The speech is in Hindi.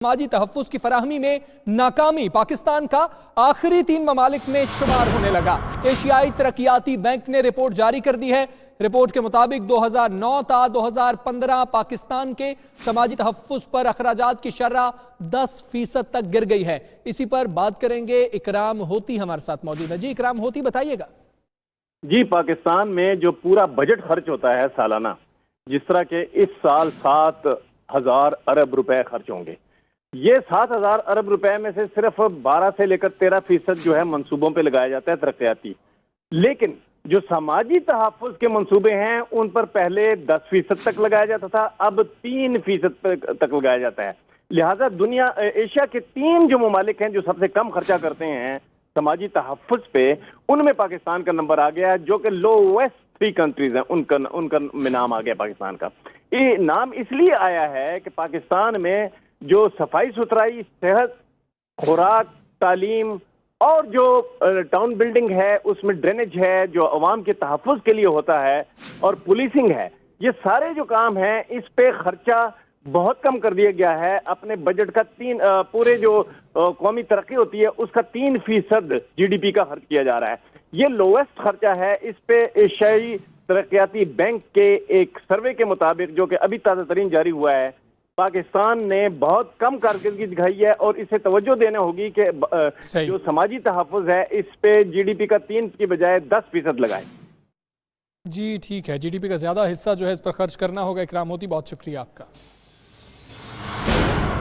समाजी तहफ़्फ़ुज़ की फराहमी में नाकामी पाकिस्तान का आखिरी 3 ममालिक में शुमार होने लगा। एशियाई तरक्याती बैंक ने रिपोर्ट जारी कर दी है। रिपोर्ट के मुताबिक 2009 ता 2015 पाकिस्तान के समाजी तहफ़्फ़ुज़ पर अखराजात की शरह 10% तक गिर गई है। इसी पर बात करेंगे, इकराम होती हमारे साथ मौजूद है। जी इकराम होती, बताइएगा। जी, पाकिस्तान में जो पूरा बजट खर्च होता है सालाना, जिस तरह के इस साल 7,000 अरब रुपए खर्च होंगे, ये 7,000 अरब रुपए में से सिर्फ 12 से लेकर 13% जो है मंसूबों पे लगाया जाता है तरक्याती। लेकिन जो समाजी तहफ़्फ़ुज़ के मंसूबे हैं उन पर पहले 10% तक लगाया जाता था, अब 3% तक लगाया जाता है। लिहाजा एशिया के 3 जो ममालिक हैं जो सबसे कम खर्चा करते हैं समाजी तहफ़्फ़ुज़ पे, उनमें पाकिस्तान का नंबर आ गया, जो कि लोवेस्ट 3 कंट्रीज हैं, उनका नाम आ गया पाकिस्तान का। ये नाम इसलिए आया है कि पाकिस्तान में जो सफाई सुथराई, सेहत, खुराक, तालीम और जो टाउन बिल्डिंग है, उसमें ड्रेनेज है, जो अवाम के तहफ़्फ़ुज़ के लिए होता है, और पुलिसिंग है, ये सारे जो काम हैं इस पे खर्चा बहुत कम कर दिया गया है। अपने बजट का पूरे जो कौमी तरक्की होती है उसका 3% GDP का खर्च किया जा रहा है। ये लोवेस्ट खर्चा है। इस पे एशियाई तरक्याती बैंक के एक सर्वे के मुताबिक, जो कि अभी ताज़ा तरीन जारी हुआ है, पाकिस्तान ने बहुत कम कारकर्दगी दिखाई है और इसे तवज्जो देना होगी कि जो समाजी तहफ़्फ़ुज़ है इस पे GDP का 3 की बजाय 10% लगाए। जी ठीक है, GDP का ज्यादा हिस्सा जो है इस पर खर्च करना होगा। इकराम होती, बहुत शुक्रिया आपका।